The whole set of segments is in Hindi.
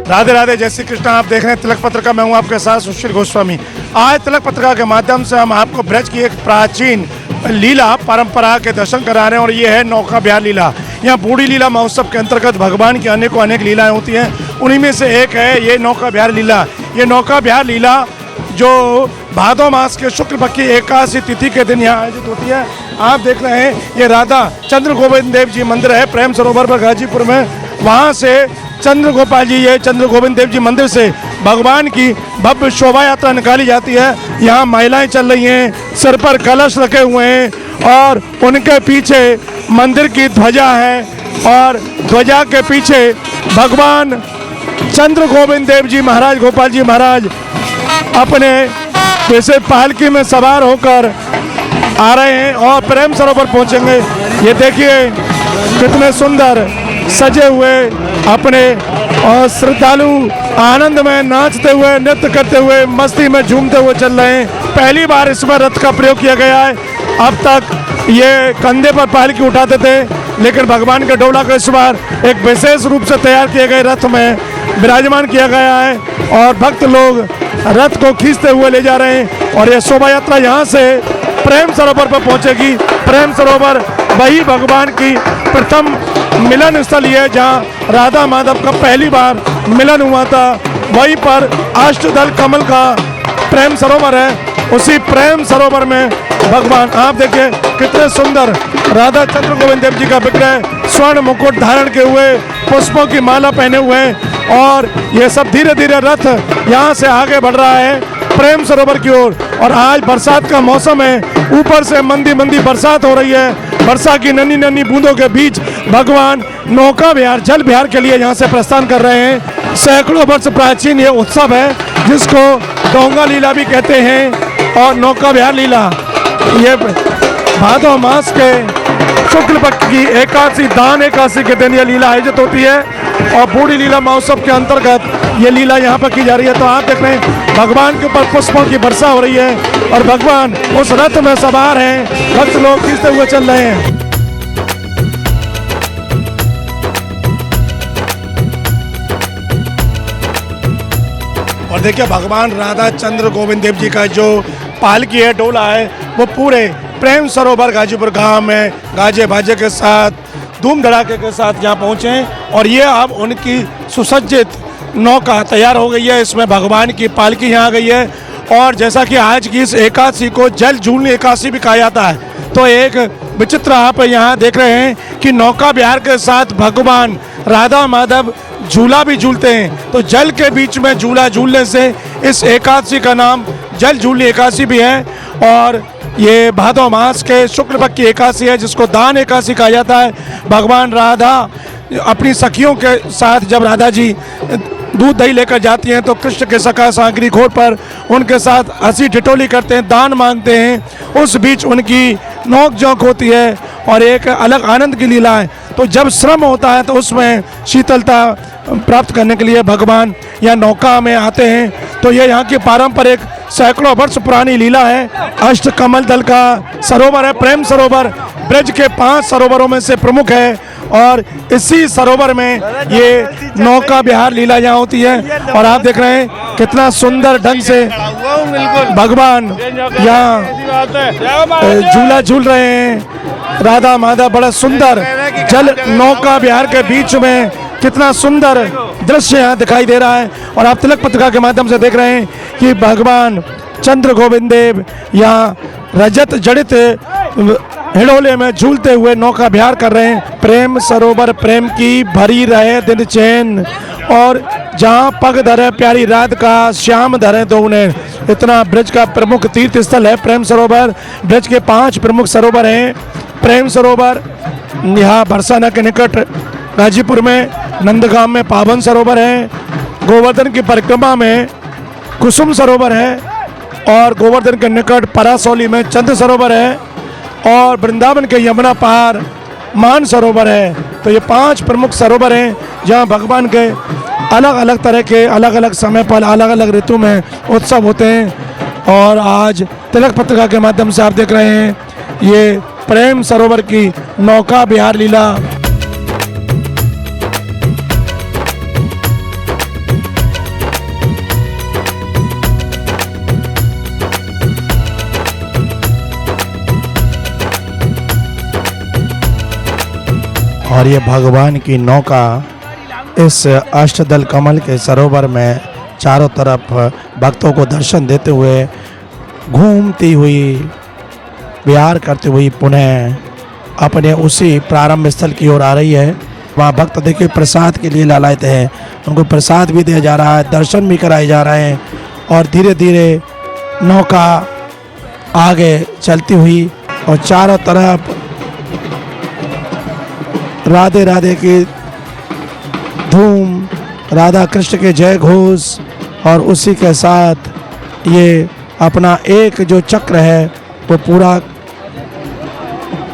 राधे राधे, जय श्री कृष्ण। आप देख रहे हैं तिलक पत्रिका, मैं हूं आपके साथ सुशील गोस्वामी। आज तिलक पत्रिका के माध्यम से हम आपको ब्रज की एक प्राचीन लीला परंपरा के दर्शन करा रहे हैं और ये है नौका विहार लीला। यहाँ बूढ़ी लीला महोत्सव के अंतर्गत भगवान की अनेक लीलाएं होती हैं, उन्हीं में से एक है ये नौका विहार लीला। ये नौका विहार लीला जो भादो मास के शुक्ल पक्ष की एकादशी तिथि के दिन यहाँ आयोजित होती है। आप देख रहे हैं ये राधा चंद्र गोविंद देव जी मंदिर है प्रेम सरोवर पर गाजीपुर में। वहाँ से चंद्र गोपाल जी, ये चंद्र गोविंद देव जी मंदिर से भगवान की भव्य शोभा यात्रा निकाली जाती है। यहाँ महिलाएं चल रही हैं, सिर पर कलश रखे हुए हैं और उनके पीछे मंदिर की ध्वजा है और ध्वजा के पीछे भगवान चंद्र गोविंद देव जी महाराज, गोपाल जी महाराज अपने वैसे पालकी में सवार होकर आ रहे हैं और प्रेम सरोवर पहुंचेंगे। ये देखिए कितने सुंदर सजे हुए अपने और श्रद्धालु आनंद में नाचते हुए, नृत्य करते हुए, मस्ती में झूमते हुए चल रहे हैं। पहली बार इसमें रथ का प्रयोग किया गया है। अब तक ये कंधे पर पालकी उठाते थे, लेकिन भगवान के डोला को इस बार एक विशेष रूप से तैयार किए गए रथ में विराजमान किया गया है और भक्त लोग रथ को खींचते हुए ले जा रहे हैं। और यह शोभा यात्रा यहाँ से प्रेम सरोवर पर पहुँचेगी। प्रेम सरोवर वही भगवान की प्रथम मिलन स्थल है जहाँ राधा माधव का पहली बार मिलन हुआ था। वहीं पर अष्टदल कमल का प्रेम सरोवर है। उसी प्रेम सरोवर में भगवान, आप देखिए कितने सुंदर राधा चंद्र गोविंद देव जी का विग्रह स्वर्ण मुकुट धारण किए हुए, पुष्पों की माला पहने हुए हैं और ये सब धीरे धीरे रथ यहाँ से आगे बढ़ रहा है प्रेम सरोवर की ओर। और आज बरसात का मौसम है, ऊपर से मंदी मंदी बरसात हो रही है। वर्षा की नन्ही नन्ही बूंदों के बीच भगवान नौका विहार, जल विहार के लिए यहाँ से प्रस्थान कर रहे हैं। सैकड़ों वर्ष प्राचीन ये उत्सव है जिसको डोंगा लीला भी कहते हैं और नौका विहार लीला ये भादो मास के शुक्ल पक्ष की एकादशी, दान एकादशी के दिन ये लीला आयोजित होती है और बूढ़ी लीला महोत्सव के अंतर्गत ये लीला यहाँ पर की जा रही है। तो आप देख रहे हैं भगवान के ऊपर पुष्पों की वर्षा हो रही है और भगवान उस रथ में सवार हैं, भक्त लोग खींचते हुए चल रहे हैं। और देखिए भगवान राधा चंद्र गोविंद देव जी का जो पालकी है, डोला है, वो पूरे प्रेम सरोवर गाजीपुर गांव में गाजे बाजे के साथ, धूम धड़ाके के साथ यहाँ पहुँचे और ये अब उनकी सुसज्जित नौका तैयार हो गई है। इसमें भगवान की पालकी यहाँ आ गई है और जैसा कि आज की इस एकादशी को जल झूलनी एकादशी भी कहा जाता है, तो एक विचित्र आप यहाँ देख रहे हैं कि नौका विहार के साथ भगवान राधा माधव झूला भी झूलते हैं। तो जल के बीच में झूला झूलने से इस एकादशी का नाम जल झूलनी एकादशी भी है। और ये भादो मास के शुक्ल पक्ष की एकादशी है जिसको दान एकादशी कहा जाता है। भगवान राधा अपनी सखियों के साथ जब राधा जी दूध दही लेकर जाती हैं तो कृष्ण के सखा सागरी घोड़ पर उनके साथ हंसी ठिठोली करते हैं, दान मांगते हैं। उस बीच उनकी नोक झोंक होती है और एक अलग आनंद की लीला है। तो जब श्रम होता है तो उसमें शीतलता प्राप्त करने के लिए भगवान यहाँ नौका में आते हैं। तो ये यहाँ की पारंपरिक सैकड़ों वर्ष पुरानी लीला है। अष्ट कमल दल का सरोवर है प्रेम सरोवर, ब्रज के 5 सरोवरों में से प्रमुख है और इसी सरोवर में ये नौका विहार लीला यहाँ होती है। और आप देख रहे हैं कितना सुंदर ढंग से भगवान यहाँ झूला झूल रहे हैं। राधा माधव बड़ा सुंदर जल नौका विहार के बीच में कितना सुंदर दृश्य यहाँ दिखाई दे रहा है। और आप तिलक पत्रिका के माध्यम से देख रहे हैं कि भगवान चंद्र गोविंद देव यहाँ रजत जड़ित हिडोले में झूलते हुए नौका विहार कर रहे हैं। प्रेम सरोवर प्रेम की भरी रहे दिन चैन और जहाँ पग धरे प्यारी राधिका श्याम धरे दो उन्हें। इतना ब्रज का प्रमुख तीर्थ स्थल है प्रेम सरोवर। ब्रज के 5 प्रमुख सरोवर हैं। प्रेम सरोवर यहाँ बरसाना के निकट गाजीपुर में नंदगांव में पावन सरोवर है। गोवर्धन की परिक्रमा में कुसुम सरोवर है और गोवर्धन के निकट परासौली में चंद्र सरोवर है और वृंदावन के यमुना पार मान सरोवर है। तो ये 5 प्रमुख सरोवर हैं जहाँ भगवान के अलग अलग तरह के अलग अलग समय पर अलग अलग ऋतु में उत्सव होते हैं। और आज तिलक पत्रिका के माध्यम से आप देख रहे हैं ये प्रेम सरोवर की नौका विहार लीला। और ये भगवान की नौका इस अष्टदल कमल के सरोवर में चारों तरफ भक्तों को दर्शन देते हुए घूमती हुई विहार करती हुई पुनः अपने उसी प्रारंभ स्थल की ओर आ रही है। वहाँ भक्त देखिए प्रसाद के लिए लालायित हैं, उनको प्रसाद भी दिया जा रहा है, दर्शन भी कराए जा रहे हैं और धीरे धीरे नौका आगे चलती हुई और चारों तरफ राधे राधे की धूम, राधा कृष्ण के जय घोष और उसी के साथ ये अपना एक जो चक्र है वो पूरा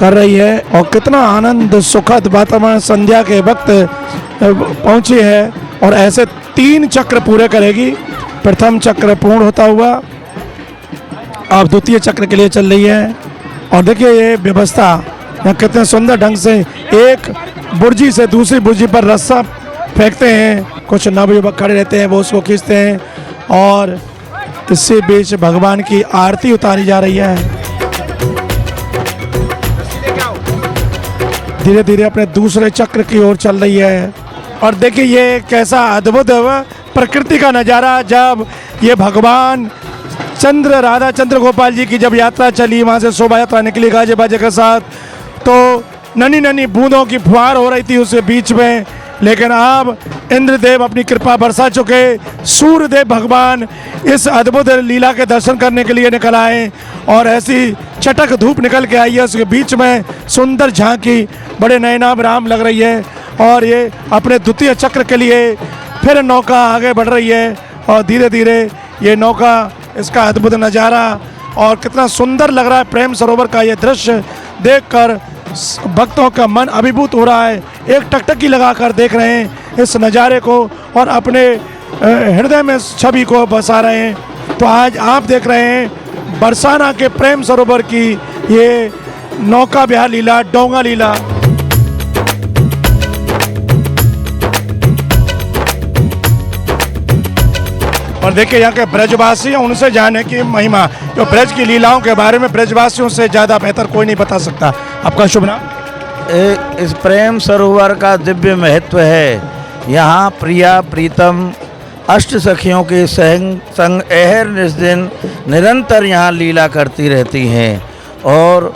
कर रही है। और कितना आनंद सुखद वातावरण, संध्या के वक्त पहुंची है और ऐसे 3 चक्र पूरे करेगी। प्रथम चक्र पूर्ण होता हुआ अब द्वितीय चक्र के लिए चल रही है। और देखिए ये व्यवस्था यहाँ कितने सुंदर ढंग से एक बुर्जी से दूसरी बुर्जी पर रस्सा फेंकते हैं, कुछ नवयुवक खड़े रहते हैं वो उसको खींचते हैं और इसी बीच भगवान की आरती उतारी जा रही है। धीरे धीरे अपने दूसरे चक्र की ओर चल रही है। और देखिए ये कैसा अद्भुत प्रकृति का नज़ारा, जब ये भगवान राधा चंद्र गोपाल जी की जब यात्रा चली, वहाँ से शोभा यात्रा निकली गाजे बाजे के साथ, तो नन्ही नन्ही बूंदों की फुहार हो रही थी उसके बीच में। लेकिन अब इंद्रदेव अपनी कृपा बरसा चुके, सूर्यदेव भगवान इस अद्भुत लीला के दर्शन करने के लिए निकल आए और ऐसी चटक धूप निकल के आई है, उसके बीच में सुंदर झांकी बड़े नयनाब राम लग रही है। और ये अपने द्वितीय चक्र के लिए फिर नौका आगे बढ़ रही है और धीरे धीरे ये नौका, इसका अद्भुत नज़ारा और कितना सुंदर लग रहा है। प्रेम सरोवर का ये दृश्य देखकर भक्तों का मन अभिभूत हो रहा है, एक टकटकी लगाकर देख रहे हैं इस नज़ारे को और अपने हृदय में छवि को बसा रहे हैं। तो आज आप देख रहे हैं बरसाना के प्रेम सरोवर की ये नौका विहार लीला, डोंगा लीला। और देखिए यहाँ के ब्रजवासी हैं, उनसे जाने की महिमा, जो ब्रज की लीलाओं के बारे में ब्रजवासियों से ज़्यादा बेहतर कोई नहीं बता सकता। आपका शुभ नाम? इस प्रेम सरोवर का दिव्य महत्व है। यहाँ प्रिया प्रीतम अष्ट सखियों के संग अहर निस्दिन निरंतर यहाँ लीला करती रहती हैं। और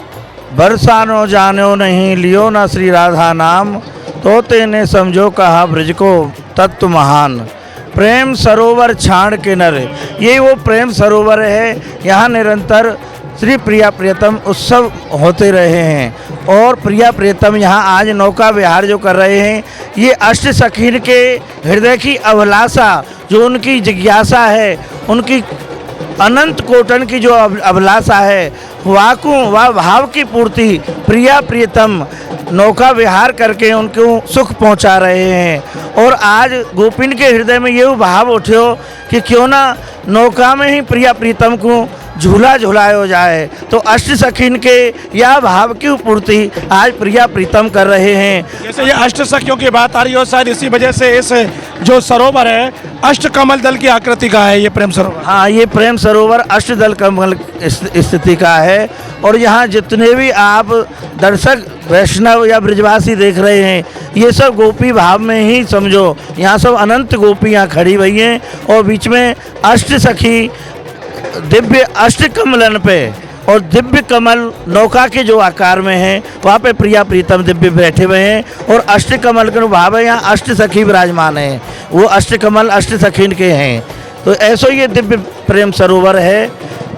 बरसानो जानो नहीं लियो ना श्री राधा नाम, तोते ने समझो कहा ब्रज को तत्व महान। प्रेम सरोवर छाण के नर, ये वो प्रेम सरोवर है। यहाँ निरंतर श्री प्रिया प्रियतम उत्सव होते रहे हैं और प्रिया प्रियतम यहाँ आज नौका विहार जो कर रहे हैं, ये अष्ट सखीन के हृदय की अभिलाषा, जो उनकी जिज्ञासा है, उनकी अनंत कोटन की जो अभिलाषा है, वह भाव की पूर्ति प्रिया प्रियतम नौका विहार करके उनको सुख पहुंचा रहे हैं। और आज गोपिन के हृदय में ये भाव उठ्यो कि क्यों ना नौका में ही प्रिया प्रीतम को झूला झुलाया जाए। तो अष्ट सखीन के यह भाव की पूर्ति आज प्रिया प्रीतम कर रहे हैं। जैसे ये अष्ट सखियों की बात आ रही हो, शायद इसी वजह से इस जो सरोवर है अष्ट कमल दल की आकृति का है ये प्रेम सरोवर। हाँ, ये प्रेम सरोवर अष्ट दल कमल स्थिति का है। और यहाँ जितने भी आप दर्शक वैष्णव या ब्रजवासी देख रहे हैं, ये सब गोपी भाव में ही समझो। यहाँ सब अनंत गोपियाँ खड़ी हुई हैं और बीच में अष्ट सखी दिव्य अष्ट कमलन पे और दिव्य कमल नौका के जो आकार में है, वहाँ पे प्रिया प्रीतम दिव्य बैठे हुए हैं और अष्ट कमल के भाव है। यहाँ अष्ट सखी विराजमान हैं, वो अष्ट कमल अष्ट सखीन के हैं। तो ऐसो ये दिव्य प्रेम सरोवर है।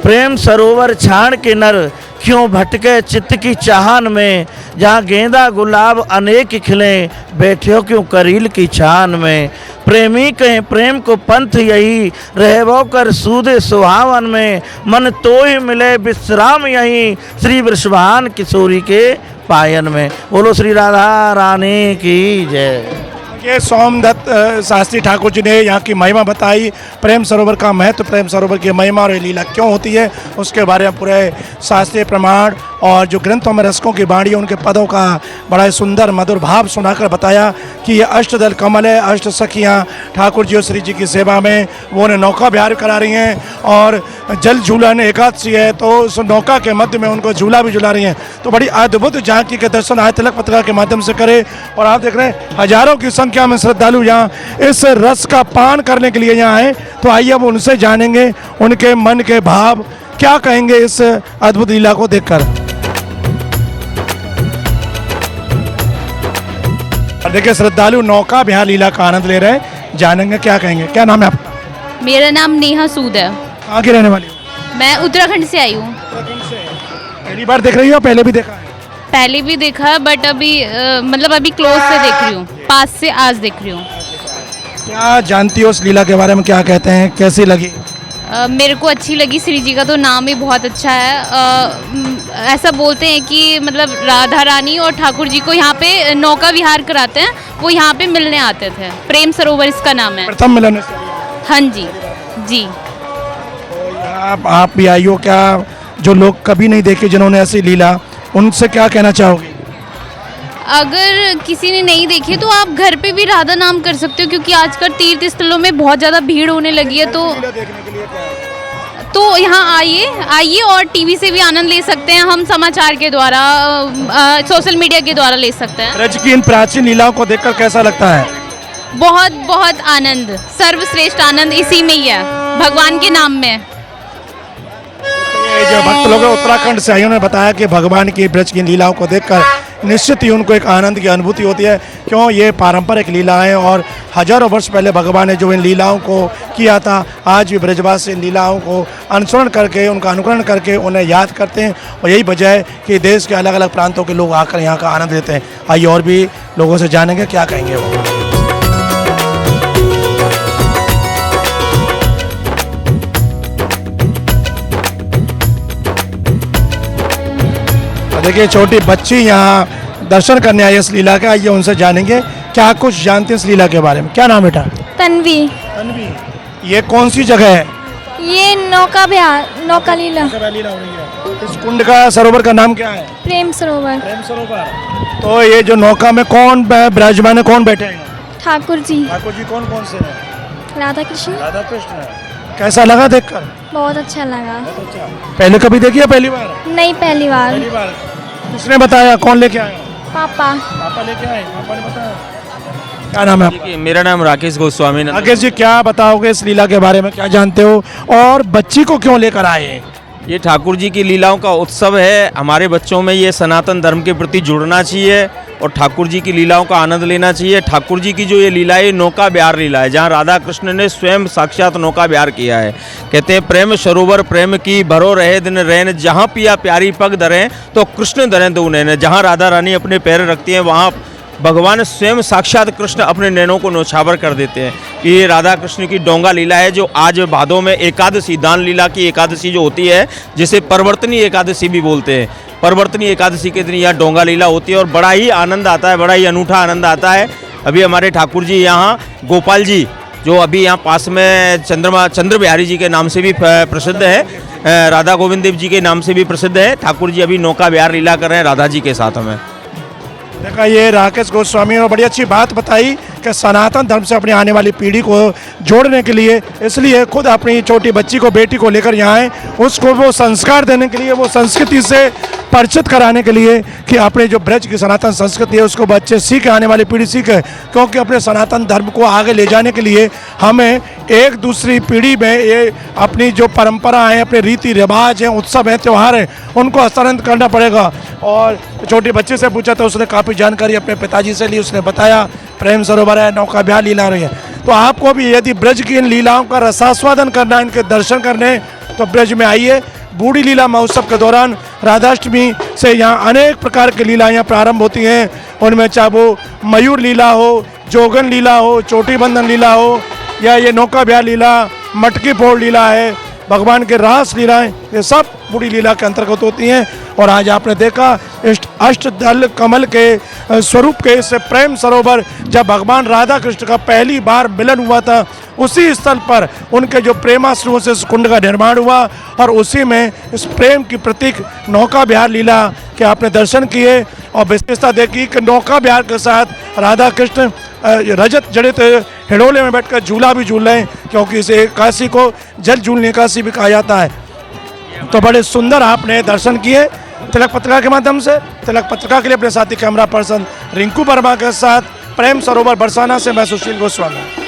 प्रेम सरोवर छाण के नर क्यों भटके चित्त की चाहन में, जहाँ गेंदा गुलाब अनेक खिले बैठे हो क्यों करील की छान में। प्रेमी कहें प्रेम को पंथ यही रहबो कर सूदे सुहावन में, मन तो ही मिले विश्राम यही श्री वृषभान किशोरी के पायन में। बोलो श्री राधा रानी की जय। देखिए सोमदत्त शास्त्री ठाकुर जी ने यहाँ की महिमा बताई, प्रेम सरोवर का महत्व, प्रेम सरोवर की महिमा और ये लीला क्यों होती है उसके बारे में पूरे शास्त्रीय प्रमाण और जो ग्रंथों में रसकों की बाणी उनके पदों का बड़ा ही सुंदर मधुर भाव सुनाकर बताया कि ये अष्टदल कमल है, अष्ट सखियाँ ठाकुर जी और श्री जी की सेवा में वो उन्हें नौका विहार करा रही हैं और जल झूलन एकादशी है तो उस नौका के मध्य में उनको झूला भी झूला रही हैं। तो बड़ी अद्भुत झांकी के दर्शन आज तिलक पत्रिका के माध्यम से करें और आप देख रहे हैं हजारों की संख्या में श्रद्धालु यहाँ इस रस का पान करने के लिए यहाँ आए। तो आइए अब उनसे जानेंगे उनके मन के भाव क्या कहेंगे इस अद्भुत लीला को देखकर। देखिए श्रद्धालु नौका विहार लीला का आनंद ले रहे हैं, जानेंगे क्या कहेंगे। क्या नाम है आपका? मेरा नाम नेहा सूद है। कहाँ की रहने वाली हो? मैं उत्तराखंड से आई हूँ। उत्तराखंड से। पहली बार देख रही हो, पहले भी देखा है? पहले भी देखा है बट अभी मतलब अभी क्लोज से देख रही हूँ, पास से आज देख रही हूँ। क्या जानती हो उस लीला के बारे में, क्या कहते हैं, कैसी लगी? मेरे को अच्छी लगी। श्री जी का तो नाम ही बहुत अच्छा है। ऐसा बोलते हैं कि मतलब राधा रानी और ठाकुर जी को यहाँ पे नौका विहार कराते हैं, वो यहाँ पे मिलने आते थे। प्रेम सरोवर इसका नाम है। प्रथम मिलन है। हाँ जी जी। आप भी आई हो, क्या जो लोग कभी नहीं देखे जिन्होंने ऐसी लीला, उनसे क्या कहना चाहोगे? अगर किसी ने नहीं देखी तो आप घर पे भी राधा नाम कर सकते हो, क्योंकि आजकल तीर्थ स्थलों में बहुत ज़्यादा भीड़ होने लगी है। तो यहाँ आइए और टीवी से भी आनंद ले सकते हैं। हम समाचार के द्वारा, सोशल मीडिया के द्वारा ले सकते हैं। ब्रज की इन प्राचीन लीलाओं को देखकर कैसा लगता है? बहुत बहुत आनंद, सर्वश्रेष्ठ आनंद इसी में ही है, भगवान के नाम में। ये जो भक्त लोग उत्तराखंड से आए उन्होंने बताया कि भगवान की ब्रज की लीलाओं को देखकर निश्चित ही उनको एक आनंद की अनुभूति होती है। क्यों, ये पारंपरिक लीलाएं और हजारों वर्ष पहले भगवान ने जो इन लीलाओं को किया था, आज भी ब्रजवासी इन लीलाओं को अनुसरण करके, उनका अनुकरण करके उन्हें याद करते हैं। और यही वजह है कि देश के अलग अलग प्रांतों के लोग आकर यहाँ का आनंद लेते हैं। आइए और भी लोगों से जानेंगे क्या कहेंगे वो। देखिए छोटी बच्ची यहाँ दर्शन करने आई इस लीला के, आइए उनसे जानेंगे क्या कुछ जानते हैं इस लीला के बारे में। क्या नाम बेटा? तन्वी। तन्वी, ये कौन सी जगह है? ये नौका विहार, नौका लीला। लीला हो रही है। इस कुंड का सरोवर का नाम क्या है? प्रेम सरोवर। प्रेम सरोवर। तो ये जो नौका में कौन विराजमान है, कौन बैठे हैं? ठाकुर जी। ठाकुर जी कौन कौन से हैं? राधा कृष्ण। राधा कृष्ण। कैसा लगा देखकर? बहुत अच्छा लगा। पहले कभी देखी है, पहली बार? नहीं, पहली बार। पहली बार। किसने बताया, कौन लेके आया? पापा। पापा लेके आए, पापा ने बताया। क्या नाम है आपका? देखिए, मेरा नाम राकेश गोस्वामी। राकेश जी, क्या बताओगे इस लीला के बारे में, क्या जानते हो और बच्ची को क्यों लेकर आए? ये ठाकुर जी की लीलाओं का उत्सव है। हमारे बच्चों में ये सनातन धर्म के प्रति जुड़ना चाहिए और ठाकुर जी की लीलाओं का आनंद लेना चाहिए। ठाकुर जी की जो ये लीला है, नौका विहार लीला है, जहाँ राधा कृष्ण ने स्वयं साक्षात नौका विहार किया है। कहते हैं प्रेम सरोवर प्रेम की भरो रहे दिन रैन, जहाँ पिया प्यारी पग धरें तो कृष्ण धरें दो नैन। जहाँ राधा रानी अपने पैर रखती हैं वहाँ भगवान स्वयं साक्षात कृष्ण अपने नैनों को नौछावर कर देते हैं। ये राधा कृष्ण की डोंगा लीला है, जो आज भादों में एकादशी, दान लीला की एकादशी जो होती है, जिसे परिवर्तनी एकादशी भी बोलते हैं, परिवर्तनी एकादशी के दिन यह डोंगा लीला होती है और बड़ा ही आनंद आता है, बड़ा ही अनूठा आनंद आता है। अभी हमारे ठाकुर जी यहाँ गोपाल जी, जो अभी यहाँ पास में चंद्र बिहारी जी के नाम से भी प्रसिद्ध है, राधा गोविंद देव जी के नाम से भी प्रसिद्ध है। ठाकुर जी अभी नौका विहार लीला कर रहे हैं राधा जी के साथ हमें। देखा, ये राकेश गोस्वामी ने बड़ी अच्छी बात बताई कि सनातन धर्म से अपनी आने वाली पीढ़ी को जोड़ने के लिए इसलिए खुद अपनी छोटी बच्ची को, बेटी को लेकर यहाँ आए, उसको वो संस्कार देने के लिए, वो संस्कृति से परिचित कराने के लिए कि अपने जो ब्रज की सनातन संस्कृति है उसको बच्चे सीखे, आने वाली पीढ़ी सीखे। क्योंकि अपने सनातन धर्म को आगे ले जाने के लिए हमें एक दूसरी पीढ़ी में ये अपनी जो परंपरा है, अपने रीति रिवाज हैं, उत्सव हैं, त्यौहार हैं, उनको हस्तांतरित करना पड़ेगा। और छोटी बच्ची से पूछा तो उसने काफ़ी जानकारी अपने पिताजी से ली, उसने बताया प्रेम सरोवर है, नौका विहार लीला रही है। तो आपको भी यदि ब्रज की इन लीलाओं का रसास्वादन करना, इनके दर्शन करने, तो ब्रज में आइए। बूढ़ी लीला महोत्सव के दौरान राधाष्टमी से यहाँ अनेक प्रकार की लीलाएँ यहाँ प्रारंभ होती हैं। उनमें चाहे वो मयूर लीला हो, जोगन लीला हो, चोटी बंधन लीला हो, या ये नौका विहार लीला, मटकी फोड़ लीला है, भगवान के रास लीलाएँ, ये सब बूढ़ी लीला के अंतर्गत होती हैं। और आज आपने देखा अष्टदल कमल के स्वरूप के इस प्रेम सरोवर जब भगवान राधा कृष्ण का पहली बार मिलन हुआ था, उसी स्थल पर उनके जो प्रेमाश्रुओं से इस कुंड का निर्माण हुआ और उसी में इस प्रेम की प्रतीक नौका विहार लीला के आपने दर्शन किए। और विशेषता देखी कि नौका विहार के साथ राधा कृष्ण रजत जड़ित हिडोले में बैठकर झूला भी झूल रहे हैं, क्योंकि इस एकादशी को जल झूलने एकादशी भी कहा जाता है। तो बड़े सुंदर आपने दर्शन किए तिलक पत्रिका के माध्यम से। तिलक पत्रिका के लिए अपने साथी कैमरा पर्सन रिंकू वर्मा के साथ प्रेम सरोवर बरसाना से मैं सुशील गोस्वामी।